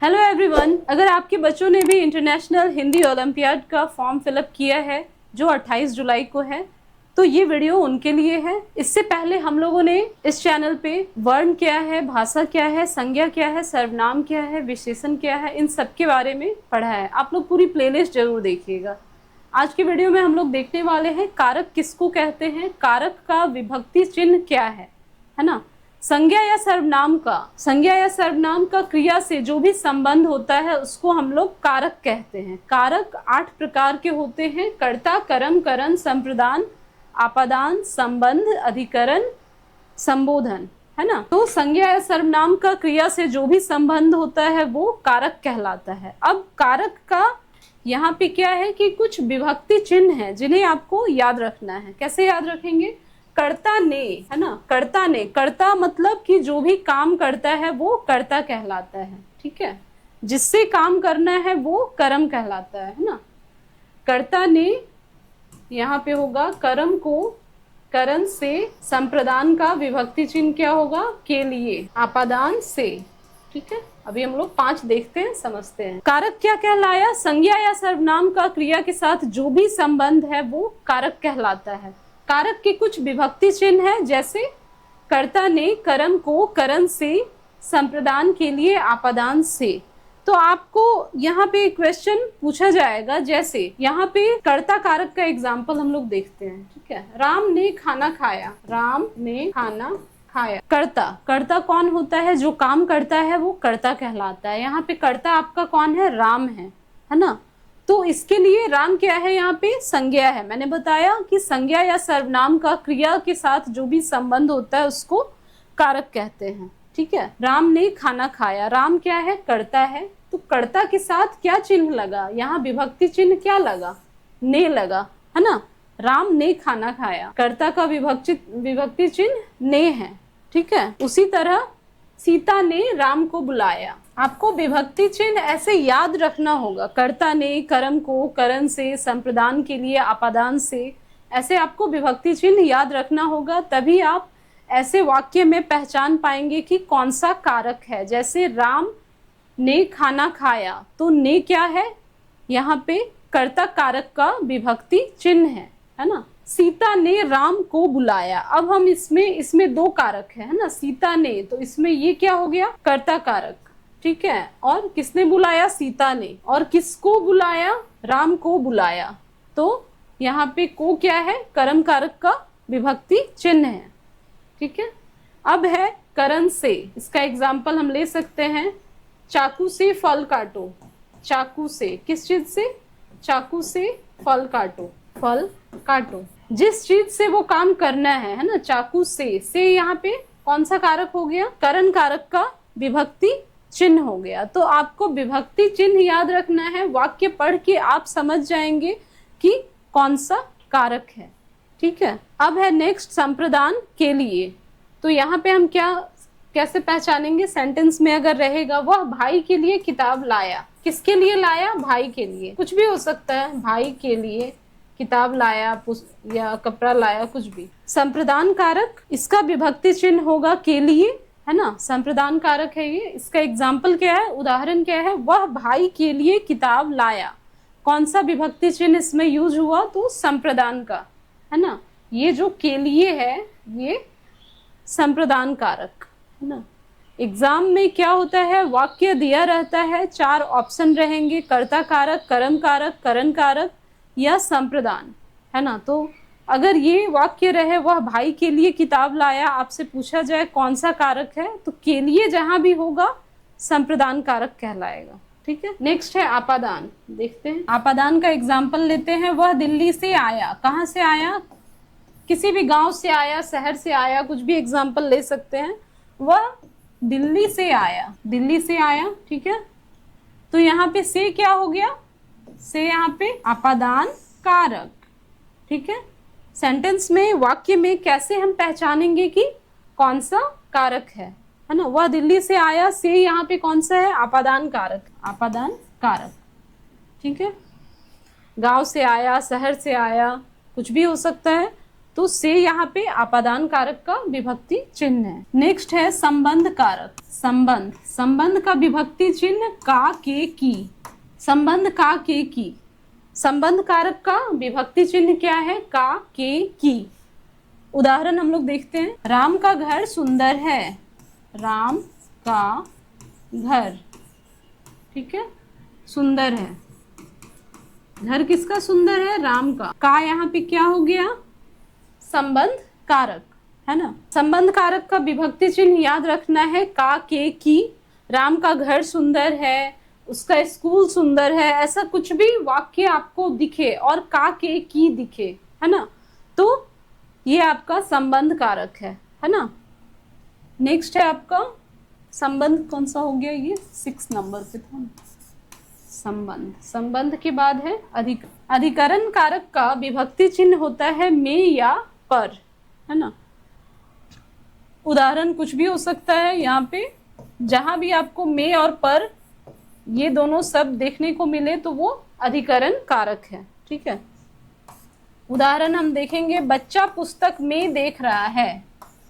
Hello everyone, अगर आपके बच्चों ने भी इंटरनेशनल हिंदी ओलंपियाड का फॉर्म फिलअप किया है जो 28 जुलाई को है, तो ये वीडियो उनके लिए है। इससे पहले हम लोगों ने इस चैनल पे वर्ण क्या है, भाषा क्या है, संज्ञा क्या है, सर्वनाम क्या है, विशेषण क्या है, इन सब के बारे में पढ़ा है। आप लोग पूरी प्लेलिस्ट जरूर देखिएगा। आज की वीडियो में हम लोग देखने वाले हैं कारक किसको कहते हैं, कारक का विभक्ति चिन्ह क्या है ना। संज्ञा या सर्वनाम का क्रिया से जो भी संबंध होता है उसको हम लोग कारक कहते हैं। कारक 8 प्रकार के होते हैं: कर्ता, कर्म, करण, संप्रदान, आपादान, संबंध, अधिकरण, संबोधन, है ना। तो संज्ञा या सर्वनाम का क्रिया से जो भी संबंध होता है वो कारक कहलाता है। अब कारक का यहाँ पे क्या है कि कुछ विभक्ति चिन्ह है जिन्हें आपको याद रखना है। कैसे याद रखेंगे? कर्ता ने, है ना, कर्ता ने, कर्ता मतलब कि जो भी काम करता है वो कर्ता कहलाता है, ठीक है। जिससे काम करना है वो कर्म कहलाता है ना। कर्ता ने यहाँ पे होगा कर्म को करण से, संप्रदान का विभक्ति चिन्ह क्या होगा? के लिए, आपादान से, ठीक है। अभी हम लोग 5 देखते हैं, समझते हैं। कारक क्या कहलाया? संज्ञा या सर्वनाम का क्रिया के साथ जो भी संबंध है वो कारक कहलाता है। कारक के कुछ विभक्ति चिन्ह है, जैसे कर्ता ने कर्म को करण से, संप्रदान के लिए, आपादान से। तो आपको यहाँ पे क्वेश्चन पूछा जाएगा, जैसे यहाँ पे कर्ता कारक का एग्जाम्पल हम लोग देखते हैं, ठीक है। राम ने खाना खाया, राम ने खाना खाया। कर्ता, कर्ता कौन होता है? जो काम करता है वो कर्ता कहलाता है। यहाँ पे कर्ता आपका कौन है? राम है ना। तो इसके लिए राम क्या है? यहाँ पे संज्ञा है। मैंने बताया कि संज्ञा या सर्वनाम का क्रिया के साथ जो भी संबंध होता है उसको कारक कहते हैं, ठीक है। राम ने खाना खाया, राम क्या है? कर्ता है। तो कर्ता के साथ क्या चिन्ह लगा? यहाँ विभक्ति चिन्ह क्या लगा? ने लगा, है ना। राम ने खाना खाया, कर्ता का विभक्ति चिन्ह ने है, ठीक है। उसी तरह सीता ने राम को बुलाया। आपको विभक्ति चिन्ह ऐसे याद रखना होगा, कर्ता ने कर्म को करण से, संप्रदान के लिए, आपादान से, ऐसे आपको विभक्ति चिन्ह याद रखना होगा। तभी आप ऐसे वाक्य में पहचान पाएंगे कि कौन सा कारक है। जैसे राम ने खाना खाया, तो ने क्या है? यहाँ पे कर्ता कारक का विभक्ति चिन्ह है ना। सीता ने राम को बुलाया। अब हम इसमें 2 कारक है ना, सीता ने, तो इसमें ये क्या हो गया? कर्ता कारक, ठीक है। और किसने बुलाया? सीता ने। और किसको बुलाया? राम को बुलाया। तो यहाँ पे को क्या है? कर्म कारक का विभक्ति चिन्ह है, ठीक है। अब है करण से। इसका एग्जाम्पल हम ले सकते हैं, चाकू से फल काटो। चाकू से, किस चीज से? चाकू से फल काटो, फल काटो। जिस चीज से वो काम करना है ना, चाकू से यहाँ पे कौन सा कारक हो गया? करण कारक का विभक्ति चिन्ह हो गया। तो आपको विभक्ति चिन्ह याद रखना है। वाक्य पढ़ के आप समझ जाएंगे कि कौन सा कारक है, ठीक है। अब है नेक्स्ट, संप्रदान के लिए। तो यहाँ पे हम कैसे पहचानेंगे? सेंटेंस में अगर रहेगा, वह भाई के लिए किताब लाया। किसके लिए लाया? भाई के लिए। कुछ भी हो सकता है, भाई के लिए किताब लाया या कपड़ा लाया, कुछ भी। संप्रदान कारक, इसका विभक्ति चिन्ह होगा के लिए, है ना। संप्रदान कारक है ये। इसका एग्जाम्पल क्या है? उदाहरण क्या है? वह भाई के लिए किताब लाया। कौन सा विभक्ति चिन्ह इसमें यूज हुआ? तो संप्रदान का, है ना। ये जो के लिए है ये संप्रदान कारक, है ना। एग्जाम में क्या होता है? वाक्य दिया रहता है, 4 ऑप्शन रहेंगे, कर्ता कारक, कर्म कारक, करण कारक या संप्रदान, है ना। तो अगर ये वाक्य रहे, वह भाई के लिए किताब लाया, आपसे पूछा जाए कौन सा कारक है, तो के लिए जहां भी होगा संप्रदान कारक कहलाएगा, ठीक है। नेक्स्ट है आपादान। देखते हैं, आपादान का एग्जाम्पल लेते हैं। वह दिल्ली से आया। कहाँ से आया? किसी भी गांव से आया, शहर से आया, कुछ भी एग्जाम्पल ले सकते हैं। वह दिल्ली से आया, दिल्ली से आया, ठीक है। तो यहाँ पे से क्या हो गया? से यहाँ पे आपादान कारक, ठीक है। सेंटेंस में, वाक्य में कैसे हम पहचानेंगे कि कौन सा कारक है ना। वह दिल्ली से आया, से यहाँ पे कौन सा है? आपादान कारक, आपादान कारक, ठीक है। गांव से आया, शहर से आया, कुछ भी हो सकता है। तो से यहाँ पे आपादान कारक का विभक्ति चिन्ह है। नेक्स्ट है संबंध कारक। संबंध, संबंध का विभक्ति चिन्ह का, के, की। संबंध का, के, की। संबंध कारक का विभक्ति चिन्ह क्या है? का, के, की। उदाहरण हम लोग देखते हैं। राम का घर सुंदर है। राम का घर, ठीक है, सुंदर है। घर किसका सुंदर है? राम का। का यहाँ पे क्या हो गया? संबंध कारक, है ना। संबंध कारक का विभक्ति चिन्ह याद रखना है का, के, की। राम का घर सुंदर है, उसका स्कूल सुंदर है, ऐसा कुछ भी वाक्य आपको दिखे और का, के, की दिखे, है ना, तो ये आपका संबंध कारक है ना। नेक्स्ट है आपका संबंध, कौन सा हो गया ये? 6 नंबर पे था संबंध। संबंध के बाद है अधिकरण कारक का विभक्ति चिन्ह होता है में या पर, है ना। उदाहरण कुछ भी हो सकता है यहाँ पे, जहां भी आपको में और पर ये दोनों शब्द देखने को मिले तो वो अधिकरण कारक है, ठीक है। उदाहरण हम देखेंगे, बच्चा पुस्तक में देख रहा है।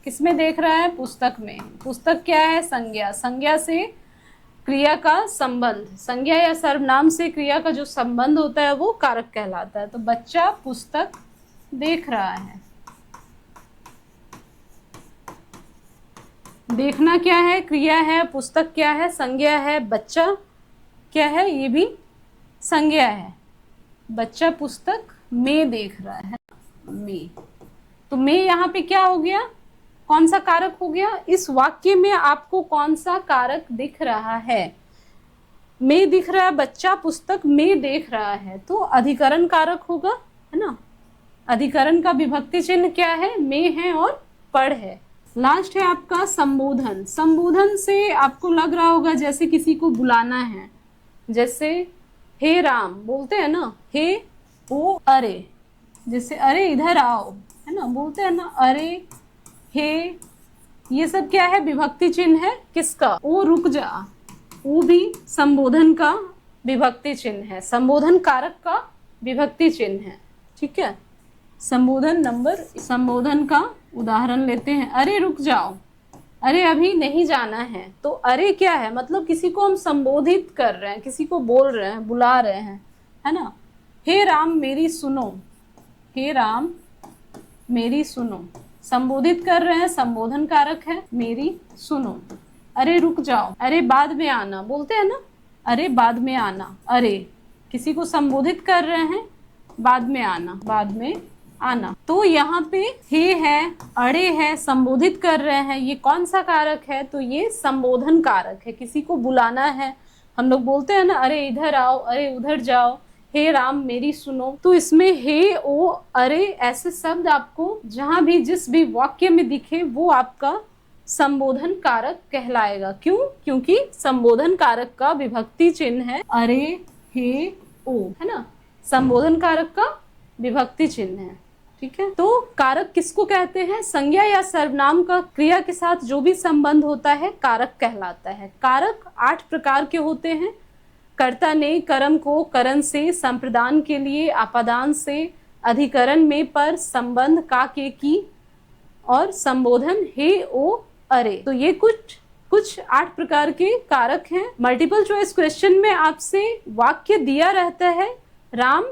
किसमें देख रहा है? पुस्तक में। पुस्तक क्या है? संज्ञा। संज्ञा से क्रिया का संबंध, संज्ञा या सर्वनाम से क्रिया का जो संबंध होता है वो कारक कहलाता है। तो बच्चा पुस्तक देख रहा है। देखना क्या है? क्रिया है। पुस्तक क्या है? संज्ञा है। बच्चा क्या है? ये भी संज्ञा है। बच्चा पुस्तक में देख रहा है। में, तो में यहाँ पे क्या हो गया? कौन सा कारक हो गया? इस वाक्य में आपको कौन सा कारक दिख रहा है? में दिख रहा है, बच्चा पुस्तक में देख रहा है, तो अधिकरण कारक होगा, है ना। अधिकरण का विभक्ति चिन्ह क्या है? में है और पर है। लास्ट है आपका संबोधन। संबोधन से आपको लग रहा होगा जैसे किसी को बुलाना है, जैसे हे राम बोलते हैं ना, हे ओ अरे, जैसे अरे इधर आओ, है ना, बोलते हैं ना, अरे हे, ये सब क्या है? विभक्ति चिन्ह है। किसका? ओ रुक जा, वो भी संबोधन का विभक्ति चिन्ह है, संबोधन कारक का विभक्ति चिन्ह है, ठीक है। संबोधन का उदाहरण लेते हैं। अरे रुक जाओ, अरे अभी नहीं जाना है। तो अरे क्या है? मतलब किसी को हम संबोधित कर रहे हैं, किसी को बोल रहे हैं, बुला रहे हैं, है ना। हे राम मेरी सुनो, हे राम मेरी सुनो, संबोधित कर रहे हैं, संबोधन कारक है, मेरी सुनो। अरे रुक जाओ, अरे बाद में आना, बोलते हैं ना, अरे बाद में आना। अरे किसी को संबोधित कर रहे हैं, बाद में आना, बाद में आना। तो यहाँ पे हे है, अरे है, संबोधित कर रहे हैं, ये कौन सा कारक है? तो ये संबोधन कारक है। किसी को बुलाना है, हम लोग बोलते हैं ना, अरे इधर आओ, अरे उधर जाओ, हे राम मेरी सुनो। तो इसमें हे, ओ, अरे ऐसे शब्द आपको जहां भी जिस भी वाक्य में दिखे वो आपका संबोधन कारक कहलाएगा। क्यों? क्योंकि संबोधन कारक का विभक्ति चिन्ह है अरे, हे, ओ, है ना। संबोधन कारक का विभक्ति चिन्ह है, ठीक है। तो कारक किसको कहते हैं? संज्ञा या सर्वनाम का क्रिया के साथ जो भी संबंध होता है कारक कहलाता है। कारक 8 प्रकार के होते हैं। कर्ता ने कर्म को करण से, संप्रदान के लिए आपादान से, अधिकरण में पर, संबंध का, के, की, और संबोधन हे, ओ, अरे। तो ये कुछ 8 प्रकार के कारक हैं। मल्टीपल चॉइस क्वेश्चन में आपसे वाक्य दिया रहता है, राम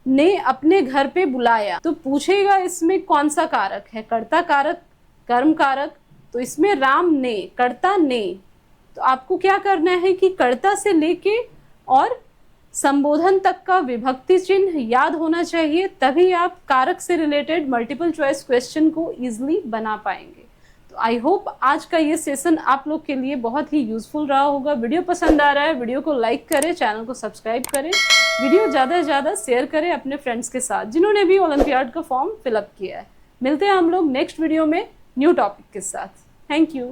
ने अपने घर पे बुलाया, तो पूछेगा इसमें कौन सा कारक है? कर्ता कारक, कर्म कारक। तो इसमें राम ने, कर्ता ने, तो आपको क्या करना है कि कर्ता से लेके और संबोधन तक का विभक्ति चिन्ह याद होना चाहिए, तभी आप कारक से रिलेटेड मल्टीपल चॉइस क्वेश्चन को इजीली बना पाएंगे। तो आई होप आज का ये सेशन आप लोग के लिए बहुत ही यूजफुल रहा होगा। वीडियो पसंद आ रहा है, वीडियो को लाइक करें, चैनल को सब्सक्राइब करें, वीडियो ज़्यादा से ज़्यादा शेयर करें अपने फ्रेंड्स के साथ जिन्होंने भी ओलंपियाड का फॉर्म फिलअप किया है। मिलते हैं हम लोग नेक्स्ट वीडियो में न्यू टॉपिक के साथ। Thank you.